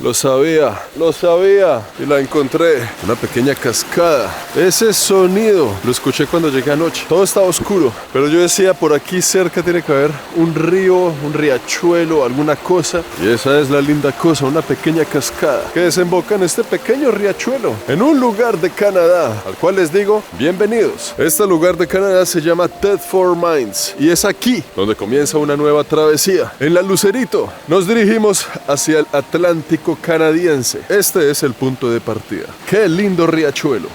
Lo sabía, y la encontré. Una pequeña cascada. Ese sonido lo escuché cuando llegué anoche. Todo estaba oscuro, pero yo decía, por aquí cerca tiene que haber un río, un riachuelo, alguna cosa. Y esa es la linda cosa, una pequeña cascada que desemboca en este pequeño riachuelo, en un lugar de Canadá, al cual les digo, bienvenidos. Este lugar de Canadá se llama Thetford Mines, y es aquí donde comienza una nueva travesía. En la Lucerito nos dirigimos hacia el Atlántico canadiense. Este es el punto de partida. ¡Qué lindo riachuelo!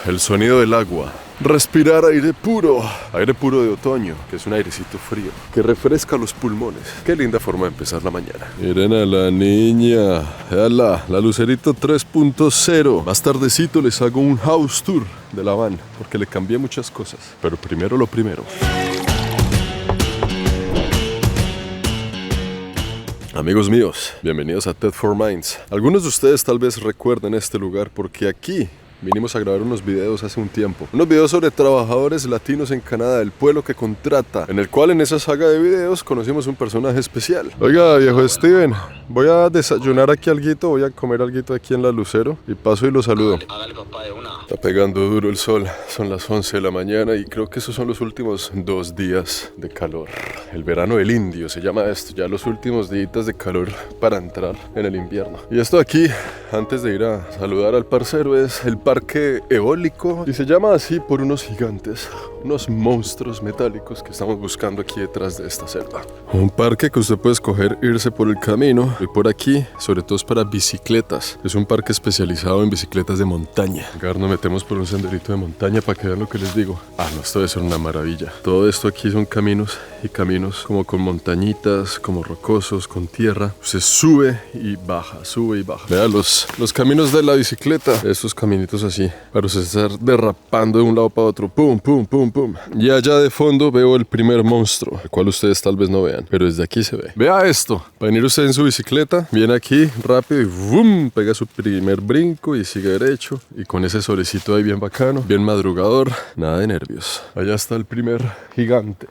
El sonido del agua. Respirar aire puro de otoño, que es un airecito frío, que refresca los pulmones. Qué linda forma de empezar la mañana. Miren a la niña, véala, la Lucerito 3.0. Más tardecito les hago un house tour de la van, porque le cambié muchas cosas. Pero primero lo primero. Amigos míos, bienvenidos a Thetford Mines. Algunos de ustedes tal vez recuerden este lugar porque aquí vinimos a grabar unos videos hace un tiempo. Unos videos sobre trabajadores latinos en Canadá, el pueblo que contrata, en el cual en esa saga de videos conocimos un personaje especial. Oiga, viejo Steven, voy a desayunar aquí alguito, voy a comer alguito aquí en la Lucero y paso y lo saludo. Hágale, papá, de una. Está pegando duro el sol, son las 11 de la mañana y creo que esos son los últimos 2 días de calor. El verano del indio se llama esto, ya los últimos días de calor para entrar en el invierno. Y esto aquí, antes de ir a saludar al parcero, es el parque eólico y se llama así por unos gigantes, unos monstruos metálicos que estamos buscando aquí detrás de esta selva. Un parque que usted puede escoger irse por el camino y por aquí, sobre todo es para bicicletas. Es un parque especializado en bicicletas de montaña. Acá nos metemos por un senderito de montaña para que vean lo que les digo. No, esto debe ser una maravilla. Todo esto aquí son caminos y caminos como con montañitas, como rocosos, con tierra. Usted sube y baja. Vea los caminos de la bicicleta, estos caminitos así, para usted estar derrapando de un lado para otro, pum, pum, pum, pum. Y allá de fondo veo el primer monstruo, el cual ustedes tal vez no vean, pero desde aquí se ve. Vea esto, va a venir usted en su bicicleta, viene aquí rápido y ¡bum! Pega su primer brinco y sigue derecho, y con ese solecito ahí bien bacano, bien madrugador, nada de nervios. Allá está el primer gigante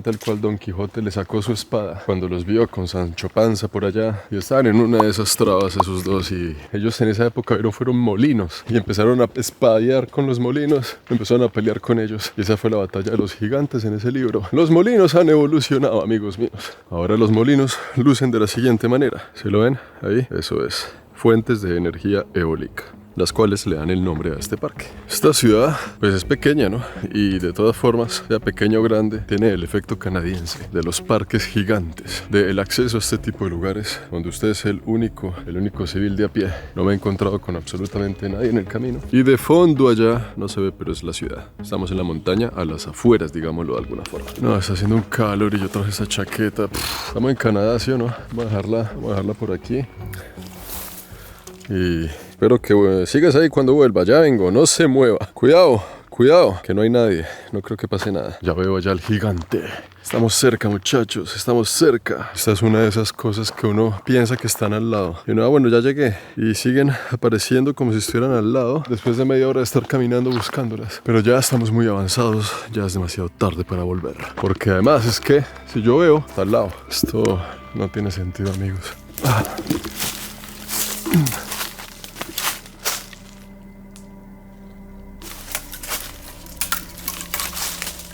al cual Don Quijote le sacó su espada cuando los vio con Sancho Panza por allá y estaban en una de esas trabas esos dos, y ellos en esa época fueron molinos y empezaron a espadear con los molinos, empezaron a pelear con ellos y esa fue la batalla de los gigantes en ese libro. Los molinos han evolucionado, amigos míos. Ahora los molinos lucen de la siguiente manera. ¿Se lo ven? Ahí, eso es. Fuentes de energía eólica, las cuales le dan el nombre a este parque. Esta ciudad, pues es pequeña, ¿no? Y de todas formas, sea pequeña o grande, tiene el efecto canadiense de los parques gigantes, del acceso a este tipo de lugares, donde usted es el único civil de a pie. No me he encontrado con absolutamente nadie en el camino. Y de fondo allá, no se ve, pero es la ciudad. Estamos en la montaña, a las afueras, digámoslo de alguna forma. No, está haciendo un calor y yo traje esa chaqueta. Estamos en Canadá, ¿sí o no? Vamos a dejarla por aquí. Y espero que sigas ahí cuando vuelva. Ya vengo, no se mueva. Cuidado, que no hay nadie. No creo que pase nada. Ya veo allá al gigante. Estamos cerca, muchachos, estamos cerca. Esta es una de esas cosas que uno piensa que están al lado. Y no, bueno, ya llegué. Y siguen apareciendo como si estuvieran al lado, después de media hora de estar caminando buscándolas. Pero ya estamos muy avanzados. Ya es demasiado tarde para volver. Porque además es que, si yo veo, está al lado. Esto no tiene sentido, amigos.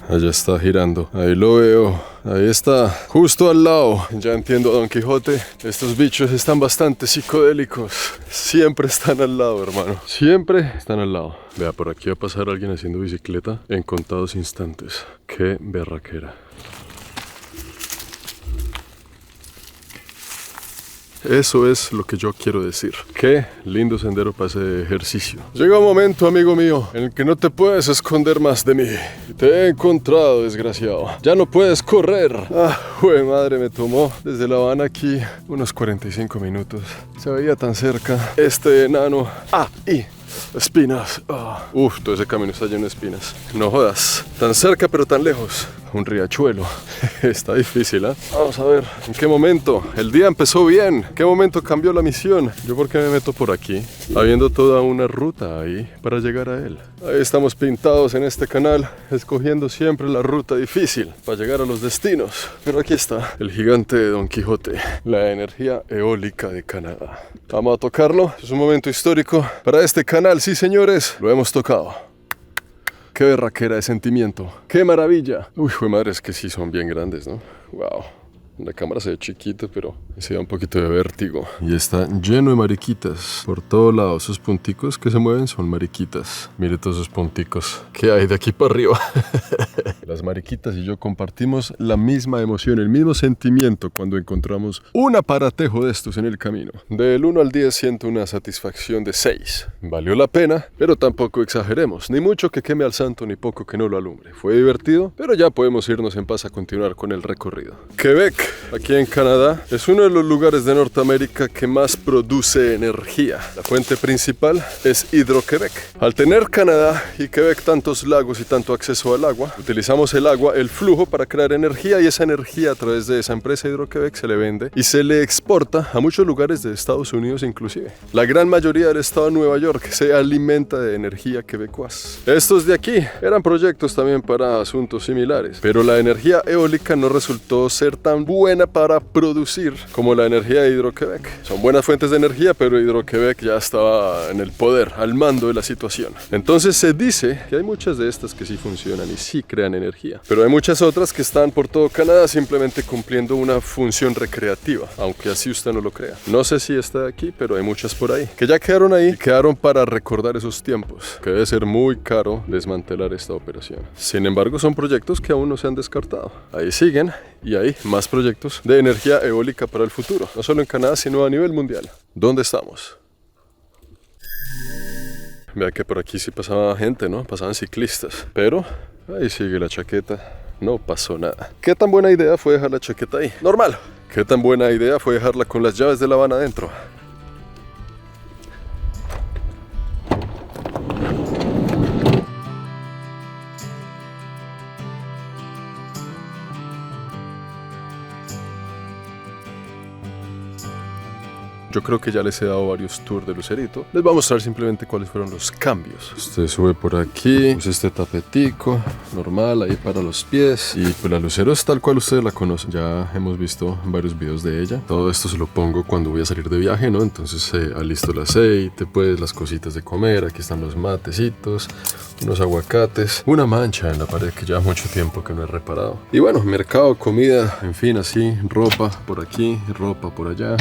Allá está girando, ahí lo veo, ahí está, justo al lado. Ya entiendo a Don Quijote, estos bichos están bastante psicodélicos. Siempre están al lado, hermano, siempre están al lado. Vea, por aquí va a pasar alguien haciendo bicicleta en contados instantes. Qué berraquera. Eso es lo que yo quiero decir. Qué lindo sendero para ese ejercicio. Llega un momento, amigo mío, en el que no te puedes esconder más de mí. Te he encontrado, desgraciado. Ya no puedes correr. Jue madre, me tomó desde La Habana aquí unos 45 minutos. Se veía tan cerca este enano. Y espinas. Todo ese camino está lleno de espinas. No jodas. Tan cerca pero tan lejos. un riachuelo. Está difícil, ¿eh? Vamos a ver, ¿en qué momento? El día empezó bien. ¿En qué momento cambió la misión? ¿Yo por qué me meto por aquí? Habiendo toda una ruta ahí para llegar a él. Ahí estamos pintados en este canal, escogiendo siempre la ruta difícil para llegar a los destinos. Pero aquí está, el gigante de Don Quijote, la energía eólica de Canadá. Vamos a tocarlo, es un momento histórico para este canal, sí señores, lo hemos tocado. Qué berraquera de sentimiento, qué maravilla. Uy, fue madre, es que sí son bien grandes, ¿no? Wow. La cámara se ve chiquita, pero se da un poquito de vértigo. Y está lleno de mariquitas por todos lados. Esos punticos que se mueven son mariquitas. Mire todos esos punticos que hay de aquí para arriba. Las mariquitas y yo compartimos la misma emoción, el mismo sentimiento cuando encontramos un aparatejo de estos en el camino. Del 1 al 10 siento una satisfacción de 6. Valió la pena, pero tampoco exageremos. Ni mucho que queme al santo, ni poco que no lo alumbre. Fue divertido, pero ya podemos irnos en paz a continuar con el recorrido. Quebec, aquí en Canadá, es uno de los lugares de Norteamérica que más produce energía. La fuente principal es Hidro-Québec. Al tener Canadá y Quebec tantos lagos y tanto acceso al agua, utilizamos el agua, el flujo para crear energía y esa energía a través de esa empresa Hidro-Québec se le vende y se le exporta a muchos lugares de Estados Unidos inclusive. La gran mayoría del estado de Nueva York se alimenta de energía quebecuas. Estos de aquí eran proyectos también para asuntos similares, pero la energía eólica no resultó ser tan buena para producir como la energía de Hidro-Québec. Son buenas fuentes de energía, pero Hidro-Québec ya estaba en el poder, al mando de la situación. Entonces se dice que hay muchas de estas que sí funcionan y sí crean energía, pero hay muchas otras que están por todo Canadá simplemente cumpliendo una función recreativa, aunque así usted no lo crea. No sé si está aquí, pero hay muchas por ahí que ya quedaron ahí y quedaron para recordar esos tiempos, que debe ser muy caro desmantelar esta operación. Sin embargo, son proyectos que aún no se han descartado. Ahí siguen y hay más proyectos de energía eólica para el futuro, no solo en Canadá, sino a nivel mundial. ¿Dónde estamos? Vea que por aquí sí pasaba gente, ¿no? Pasaban ciclistas, pero ahí sigue la chaqueta, no pasó nada. ¿Qué tan buena idea fue dejar la chaqueta ahí? Normal. ¿Qué tan buena idea fue dejarla con las llaves de la van adentro? Yo creo que ya les he dado varios tours de Lucerito. Les voy a mostrar simplemente cuáles fueron los cambios. Usted sube por aquí, usa este tapetico normal ahí para los pies. Y pues la Lucero es tal cual ustedes la conocen. Ya hemos visto varios videos de ella. Todo esto se lo pongo cuando voy a salir de viaje, ¿no? Entonces alisto el aceite, pues las cositas de comer. Aquí están los matecitos, unos aguacates, una mancha en la pared que lleva mucho tiempo que no he reparado. Y bueno, mercado, comida, en fin, así, ropa por aquí, ropa por allá.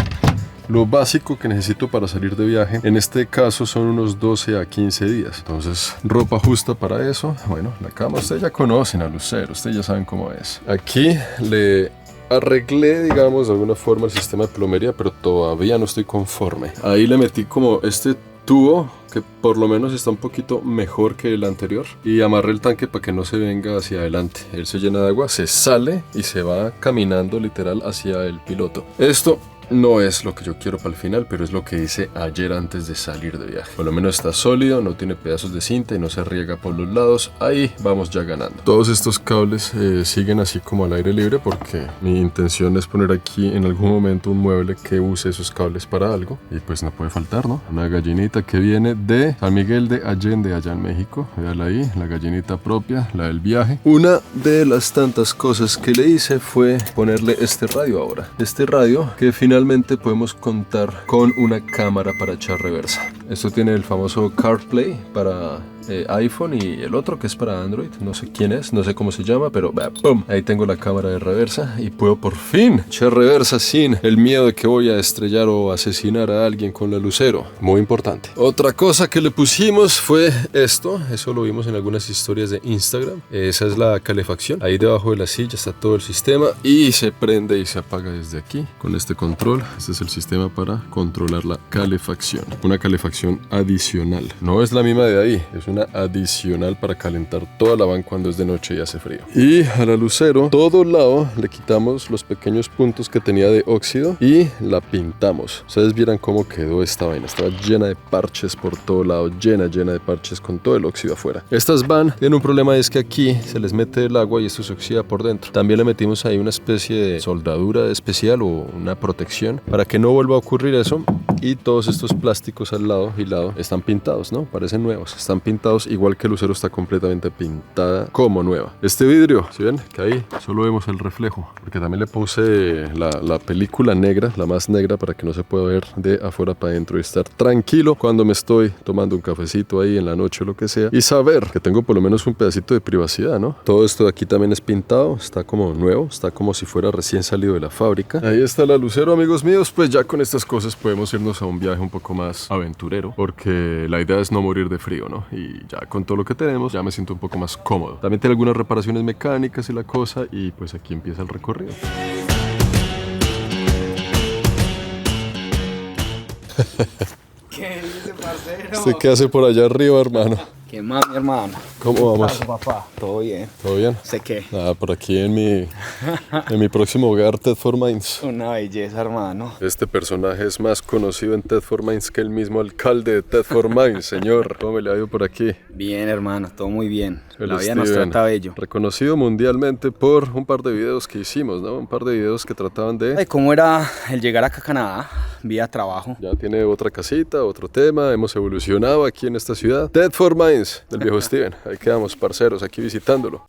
Lo básico que necesito para salir de viaje, en este caso son unos 12 a 15 días. Entonces, ropa justa para eso. Bueno, la cama, ustedes ya conocen a Lucero, ustedes ya saben cómo es. Aquí le arreglé, digamos, de alguna forma el sistema de plomería, pero todavía no estoy conforme. Ahí le metí como este tubo que por lo menos está un poquito mejor que el anterior y amarré el tanque para que no se venga hacia adelante. Él se llena de agua, se sale y se va caminando literal hacia el piloto. Esto no es lo que yo quiero para el final, pero es lo que hice ayer antes de salir de viaje. Por lo menos está sólido, no tiene pedazos de cinta y no se riega por los lados. Ahí vamos ya ganando. Todos estos cables siguen así como al aire libre porque mi intención es poner aquí en algún momento un mueble que use esos cables para algo. Y pues no puede faltar, ¿no? Una gallinita que viene de San Miguel de Allende, allá en México. Véala ahí, la gallinita propia, la del viaje. Una de las tantas cosas que le hice fue ponerle este radio ahora. Este radio que finalmente podemos contar con una cámara para echar reversa. Esto tiene el famoso CarPlay para iPhone y el otro que es para Android, no sé quién es, no sé cómo se llama, pero ¡pum! Ahí tengo la cámara de reversa y puedo por fin echar reversa sin el miedo de que voy a estrellar o asesinar a alguien con la Lucero. Muy importante. Otra cosa que le pusimos fue esto, eso lo vimos en algunas historias de Instagram. Esa es la calefacción. Ahí debajo de la silla está todo el sistema y se prende y se apaga desde aquí con este control. Este es el sistema para controlar la calefacción. Una calefacción adicional. No es la misma de ahí, es una adicional para calentar toda la van cuando es de noche y hace frío. Y a la lucero, todo lado le quitamos los pequeños puntos que tenía de óxido y la pintamos. Ustedes vieran cómo quedó esta vaina. Estaba llena de parches por todo lado, llena de parches con todo el óxido afuera. Estas van tienen un problema, es que aquí se les mete el agua y esto se oxida por dentro. También le metimos ahí una especie de soldadura especial o una protección para que no vuelva a ocurrir eso. Y todos estos plásticos al lado y lado están pintados, ¿no? Parecen nuevos. Están pintados igual que el lucero está completamente pintada como nueva. Este vidrio, ¿sí ven? Que ahí solo vemos el reflejo. Porque también le puse la película negra, la más negra, para que no se pueda ver de afuera para adentro y estar tranquilo cuando me estoy tomando un cafecito ahí en la noche o lo que sea. Y saber que tengo por lo menos un pedacito de privacidad, ¿no? Todo esto de aquí también es pintado. Está como nuevo. Está como si fuera recién salido de la fábrica. Ahí está la lucero, amigos míos. Pues ya con estas cosas podemos irnos a un viaje un poco más aventurero, porque la idea es no morir de frío, ¿no? Y ya con todo lo que tenemos ya me siento un poco más cómodo. También tiene algunas reparaciones mecánicas y la cosa, y pues aquí empieza el recorrido. ¿Qué dice, parcero? ¿Usted qué hace por allá arriba, hermano? ¿Qué más, mi hermano? ¿Cómo vamos? ¿Qué pasa, papá? ¿Todo bien? ¿Todo bien? ¿Sé qué? Nada, por aquí en mi próximo hogar, Ted for Mines. Una belleza, hermano. Este personaje es más conocido en Ted for Mines que el mismo alcalde de Ted for Mines, señor. ¿Cómo me le ha ido por aquí? Bien, hermano, todo muy bien. El La vida nos Steven, trata bello. reconocido mundialmente por un par de videos que hicimos, ¿no? Un par de videos que trataban de... Ay, ¿cómo era el llegar acá a Canadá? Vía trabajo. Ya tiene otra casita, otro tema, hemos evolucionado aquí en esta ciudad. Ted for Mines, del viejo Steven. Ahí quedamos, parceros, aquí visitándolo.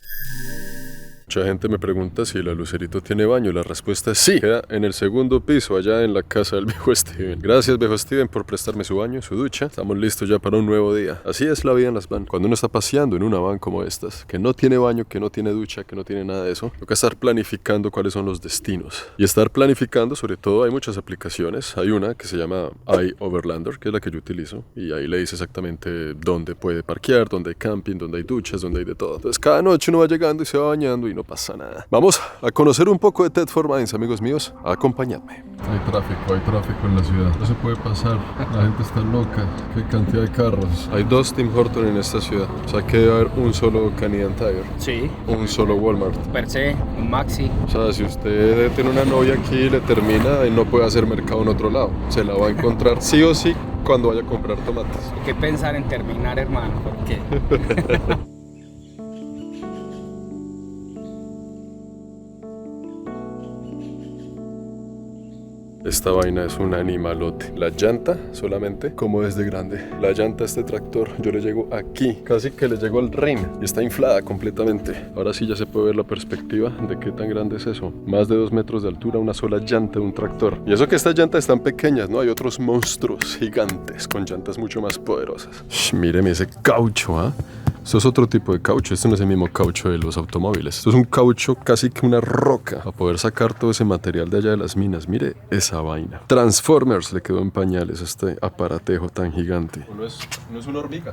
Mucha gente me pregunta si la Lucerito tiene baño. La respuesta es sí. Queda en el segundo piso, allá en la casa del viejo Steven. Gracias, viejo Steven, por prestarme su baño, su ducha. Estamos listos ya para un nuevo día. Así es la vida en las van. Cuando uno está paseando en una van como estas, que no tiene baño, que no tiene ducha, que no tiene nada de eso, toca estar planificando cuáles son los destinos. Y estar planificando, sobre todo, hay muchas aplicaciones. Hay una que se llama iOverlander, que es la que yo utilizo, y ahí le dice exactamente dónde puede parquear, dónde hay camping, dónde hay duchas, dónde hay de todo. Entonces cada noche uno va llegando y se va bañando y no pasa nada. Vamos a conocer un poco de Ted for Mines, amigos míos. Acompañadme. Hay tráfico en la ciudad. No se puede pasar. La gente está loca. Qué cantidad de carros. Hay dos Tim Hortons en esta ciudad. O sea que debe haber un solo Canadian Tire. Sí. Un solo Walmart. Per se, un Maxi. O sea, si usted tiene una novia aquí y le termina y no puede hacer mercado en otro lado, se la va a encontrar sí o sí cuando vaya a comprar tomates. ¿Qué pensar en terminar, hermano? ¿Por qué? Esta vaina es un animalote. La llanta solamente, como es de grande. La llanta a este tractor, yo le llego aquí, casi que le llego al rin. Y está inflada completamente. Ahora sí ya se puede ver la perspectiva de qué tan grande es eso. Más de 2 metros de altura, una sola llanta de un tractor. Y eso que estas llantas están pequeñas, ¿no? Hay otros monstruos gigantes con llantas mucho más poderosas. Míreme ese caucho, ¿ah? Esto es otro tipo de caucho, este no es el mismo caucho de los automóviles. Esto es un caucho casi que una roca para poder sacar todo ese material de allá de las minas. Mire esa vaina. Transformers le quedó en pañales a este aparatejo tan gigante. No es una hormiga.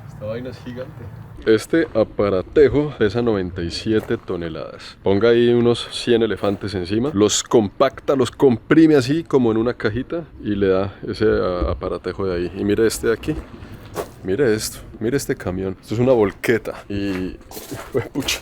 Esta vaina es gigante. Este aparatejo pesa 97 toneladas. Ponga ahí unos 100 elefantes encima, los compacta, los comprime así como en una cajita y le da ese aparatejo de ahí. Y mire este de aquí. Mire esto, mire este camión. Esto es una volqueta y... pucha,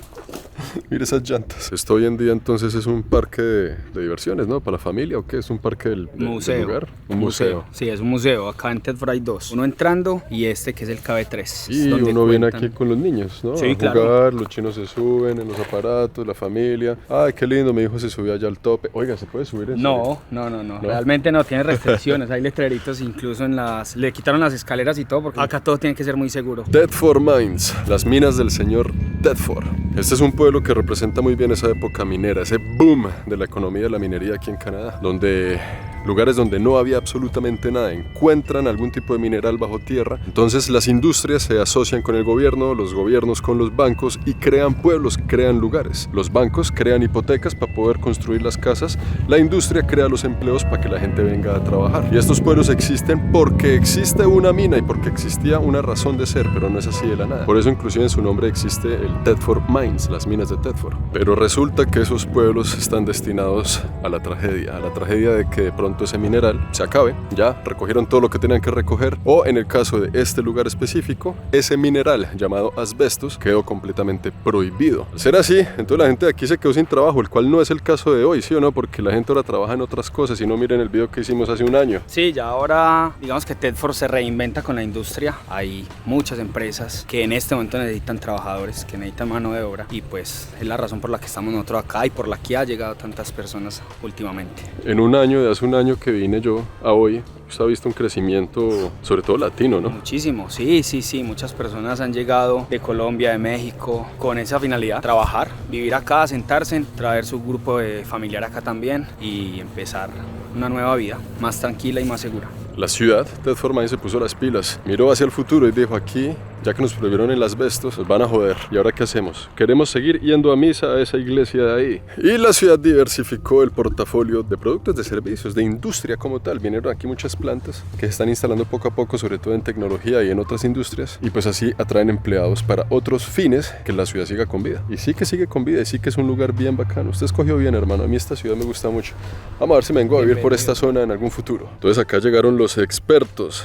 mire esas llantas. Esto hoy en día entonces es un parque de diversiones, ¿no? ¿Para la familia o qué? ¿Es un parque del lugar? Un museo. Sí, es un museo. Acá en Ted for Mines 2. Uno entrando y este que es el KB3. Y uno viene aquí con los niños, ¿no? Sí, a jugar, claro. Los chinos se suben en los aparatos, la familia. Ay, qué lindo, mi hijo se subió allá al tope. Oiga, ¿se puede subir en serio? No. Realmente no, tiene restricciones. Hay letreritos incluso en las... Le quitaron las escaleras y todo porque acá todo tiene que ser muy seguro. Ted for Mines, las minas del señor Tedford. Este es un pueblo que representa muy bien esa época minera, ese boom de la economía de la minería aquí en Canadá, donde lugares donde no había absolutamente nada encuentran algún tipo de mineral bajo tierra. Entonces las industrias se asocian con el gobierno, los gobiernos con los bancos y crean pueblos, crean lugares. Los bancos crean hipotecas para poder construir las casas, la industria crea los empleos para que la gente venga a trabajar. Y estos pueblos existen porque existe una mina y porque existía una razón de ser, pero no es así de la nada. Por eso inclusive en su nombre existe el Ted for Mines, las minas de Tedford. Pero resulta que esos pueblos están destinados a la tragedia de que de pronto pronto ese mineral se acabe, ya recogieron todo lo que tenían que recoger, o en el caso de este lugar específico, ese mineral llamado asbestos quedó completamente prohibido. Al ser así, entonces la gente de aquí se quedó sin trabajo, el cual no es el caso de hoy, ¿sí o no? Porque la gente ahora trabaja en otras cosas y no miren el video que hicimos hace un año. Sí, ya ahora digamos que Tedford se reinventa con la industria. Hay muchas empresas que en este momento necesitan trabajadores, que necesitan mano de obra, y pues es la razón por la que estamos nosotros acá y por la que ha llegado tantas personas últimamente. En un año, de hace un año que vine yo a hoy, usted ha visto un crecimiento, sobre todo latino, ¿no? Muchísimo, sí, muchas personas han llegado de Colombia, de México, con esa finalidad, trabajar, vivir acá, sentarse, traer su grupo familiar acá también y empezar una nueva vida, más tranquila y más segura. La ciudad, Tedford Mines, se puso las pilas, miró hacia el futuro y dijo: aquí, ya que nos prohibieron el asbestos, nos van a joder. ¿Y ahora qué hacemos? Queremos seguir yendo a misa a esa iglesia de ahí. Y la ciudad diversificó el portafolio de productos, de servicios, de industria como tal. Vinieron aquí muchas plantas que se están instalando poco a poco, sobre todo en tecnología y en otras industrias. Y pues así atraen empleados para otros fines, que la ciudad siga con vida. Y sí que sigue con vida, y sí que es un lugar bien bacano. Usted escogió bien, hermano. A mí esta ciudad me gusta mucho. Vamos a ver si me vengo a vivir por esta zona en algún futuro. Entonces acá llegaron los expertos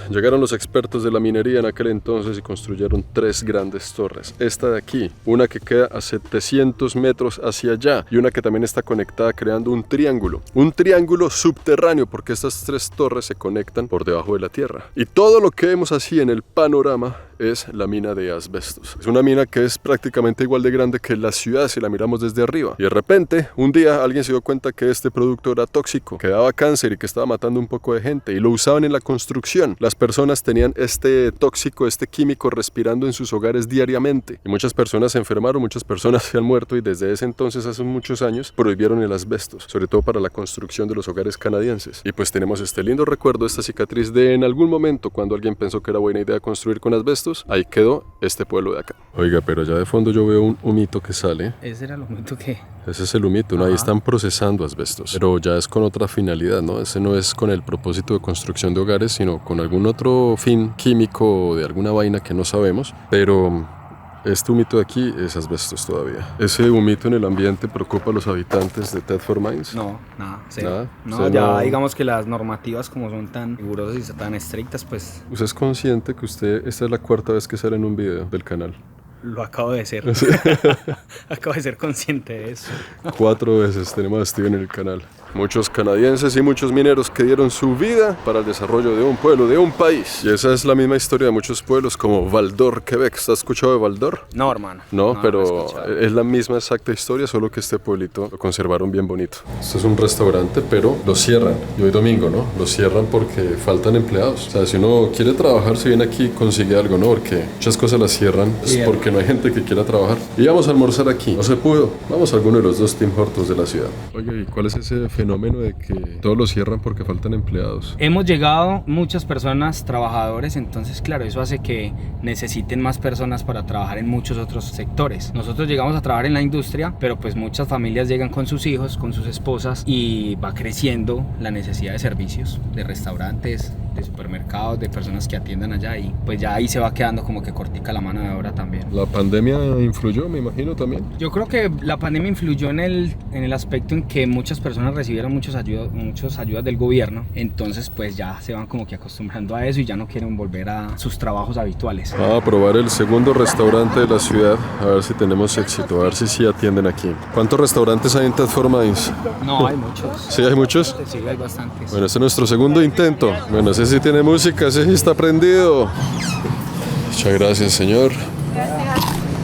de la minería en aquel entonces y construyeron 3 grandes torres. Esta de aquí, una que queda a 700 metros hacia allá y una que también está conectada creando un triángulo subterráneo, porque estas 3 torres se conectan por debajo de la tierra. Y todo lo que vemos así en el panorama es la mina de asbestos. Es una mina que es prácticamente igual de grande que la ciudad si la miramos desde arriba. Y de repente, un día alguien se dio cuenta que este producto era tóxico, que daba cáncer y que estaba matando un poco de gente, y lo usaban en la construcción. Las personas tenían este tóxico, este químico respirando en sus hogares diariamente. Y muchas personas se enfermaron, muchas personas se han muerto, y desde ese entonces, hace muchos años, prohibieron el asbestos, sobre todo para la construcción de los hogares canadienses. Y pues tenemos este lindo recuerdo, esta cicatriz de en algún momento cuando alguien pensó que era buena idea construir con asbestos. Ahí quedó este pueblo de acá. Oiga, pero allá de fondo yo veo un humito que sale. ¿Ese era el humito que? Ese es el humito, ¿no? Ahí están procesando asbestos. Pero ya es con otra finalidad, ¿no? Ese no es con el propósito de construcción de hogares, sino con algún otro fin químico o de alguna vaina que no sabemos. Pero este humito de aquí es asbestos todavía. ¿Ese humito en el ambiente preocupa a los habitantes de Tedford Mines? No, nada, cero. ¿Nada? No, O sea, ya no... digamos que las normativas como son tan rigurosas y tan estrictas, pues... ¿Usted es consciente que esta es la 4ª vez que sale en un video del canal? Lo acabo de ser. Acabo de ser consciente de eso. 4 veces tenemos a Steven en el canal. Muchos canadienses y muchos mineros que dieron su vida para el desarrollo de un pueblo, de un país. Y esa es la misma historia de muchos pueblos como Val-d'Or, Quebec. ¿Has escuchado de Val-d'Or? No, hermano. No, pero no es la misma exacta historia, solo que este pueblito lo conservaron bien bonito. Esto es un restaurante, pero lo cierran. Y hoy domingo, ¿no? Lo cierran porque faltan empleados. O sea, si uno quiere trabajar, si viene aquí, consigue algo, ¿no? Porque muchas cosas las cierran porque no hay gente que quiera trabajar. Y vamos a almorzar aquí. No se pudo. Vamos a alguno de los 2 Tim Hortons de la ciudad. Oye, ¿y cuál es ese fenómeno de que todos lo cierran porque faltan empleados? Hemos llegado muchas personas, trabajadores, entonces claro, eso hace que necesiten más personas para trabajar en muchos otros sectores. Nosotros llegamos a trabajar en la industria, pero pues muchas familias llegan con sus hijos, con sus esposas, y va creciendo la necesidad de servicios, de restaurantes, de supermercados, de personas que atiendan allá, y pues ya ahí se va quedando como que cortica la mano de obra también. La pandemia influyó, me imagino, también. Yo creo que la pandemia influyó en el aspecto en que muchas personas recibieron muchas ayudas del gobierno, entonces pues ya se van como que acostumbrando a eso y ya no quieren volver a sus trabajos habituales. Vamos a probar el segundo restaurante de la ciudad, a ver si tenemos éxito, a ver si sí atienden aquí. ¿Cuántos restaurantes hay en Tedford Mines? No, hay muchos. ¿Sí hay muchos? Sí, hay bastantes. Bueno, este es nuestro segundo intento. Bueno, ese sí tiene música, ese sí está prendido. Muchas gracias, señor.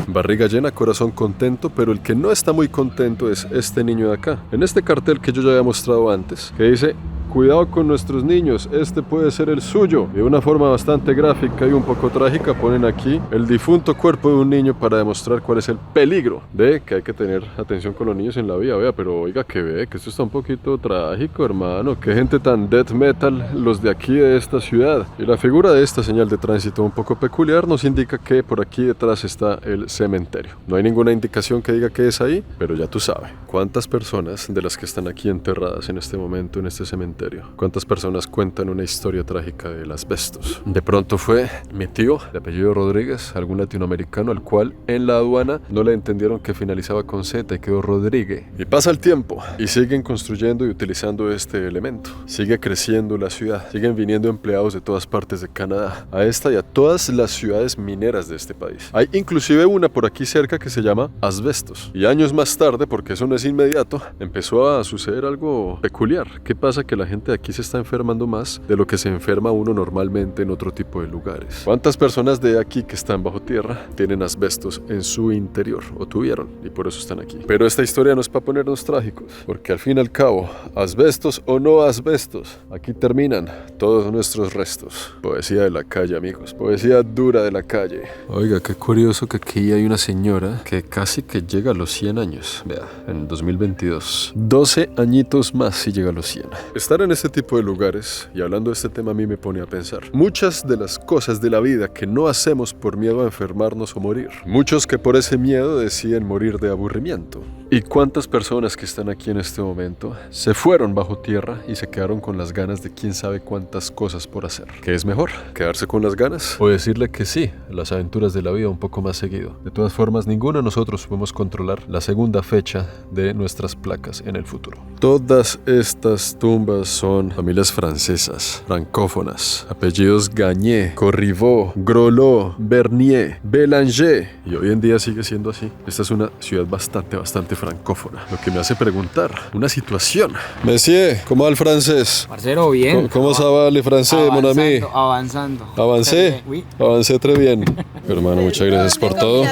Barriga llena, corazón contento, pero el que no está muy contento es este niño de acá. En este cartel que yo ya había mostrado antes, que dice: cuidado con nuestros niños, este puede ser el suyo. De una forma bastante gráfica y un poco trágica ponen aquí el difunto cuerpo de un niño para demostrar cuál es el peligro de que hay que tener atención con los niños en la vida. Vea, pero oiga, que ve, que esto está un poquito trágico, hermano. Qué gente tan death metal los de aquí de esta ciudad. Y la figura de esta señal de tránsito un poco peculiar nos indica que por aquí detrás está el cementerio. No hay ninguna indicación que diga que es ahí, pero ya tú sabes. ¿Cuántas personas de las que están aquí enterradas en este momento en este cementerio serio. ¿Cuántas personas cuentan una historia trágica del asbestos? De pronto fue mi tío, de apellido Rodríguez, algún latinoamericano al cual en la aduana no le entendieron que finalizaba con Z y quedó Rodríguez. Y pasa el tiempo y siguen construyendo y utilizando este elemento. Sigue creciendo la ciudad, siguen viniendo empleados de todas partes de Canadá a esta y a todas las ciudades mineras de este país. Hay inclusive una por aquí cerca que se llama Asbestos. Y años más tarde, porque eso no es inmediato, empezó a suceder algo peculiar. ¿Qué pasa? Que la gente de aquí se está enfermando más de lo que se enferma uno normalmente en otro tipo de lugares. ¿Cuántas personas de aquí que están bajo tierra tienen asbestos en su interior? O tuvieron, y por eso están aquí. Pero esta historia no es para ponernos trágicos, porque al fin y al cabo, asbestos o no asbestos, aquí terminan todos nuestros restos. Poesía de la calle, amigos. Poesía dura de la calle. Oiga, qué curioso que aquí hay una señora que casi que llega a los 100 años. Vea, en 2022. 12 añitos más y llega a los 100. Estar en este tipo de lugares y hablando de este tema a mí me pone a pensar. Muchas de las cosas de la vida que no hacemos por miedo a enfermarnos o morir. Muchos que por ese miedo deciden morir de aburrimiento. ¿Y cuántas personas que están aquí en este momento se fueron bajo tierra y se quedaron con las ganas de quién sabe cuántas cosas por hacer? ¿Qué es mejor? ¿Quedarse con las ganas? ¿O decirle que sí a las aventuras de la vida un poco más seguido? De todas formas, ninguno de nosotros podemos controlar la segunda fecha de nuestras placas en el futuro. Todas estas tumbas son familias francesas, francófonas, apellidos Gagné, Corrivaux, Grolot, Bernier, Bélanger, y hoy en día sigue siendo así. Esta es una ciudad bastante francófona, lo que me hace preguntar una situación. Monsieur, ¿cómo va el francés? Parcero, bien. ¿Cómo ça va le français, mon ami? Avanzando. ¿Avancé? Oui. Avancé très bien. Hermano, muchas gracias por todo.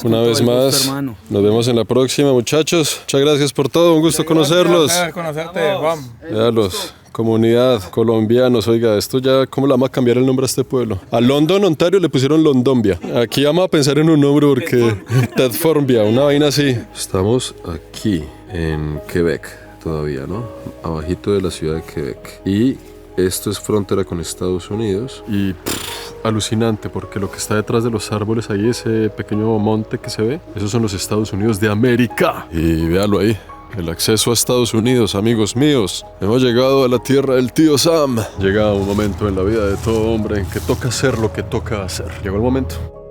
Una vez más, nos vemos en la próxima, muchachos. Muchas gracias por todo, un gusto conocerlos. Conocerte, Juan. Vealos. Comunidad, colombianos, oiga, esto ya, ¿cómo le vamos a cambiar el nombre a este pueblo? A London, Ontario, le pusieron Londombia. Aquí vamos a pensar en un nombre porque Tedformbia, una vaina así. Estamos aquí en Quebec todavía, ¿no? Abajito de la ciudad de Quebec. Y esto es frontera con Estados Unidos. Y alucinante, porque lo que está detrás de los árboles ahí, ese pequeño monte que se ve, esos son los Estados Unidos de América. Y véalo ahí. El acceso a Estados Unidos, amigos míos. Hemos llegado a la tierra del tío Sam. Llega un momento en la vida de todo hombre en que toca hacer lo que toca hacer. Llegó el momento.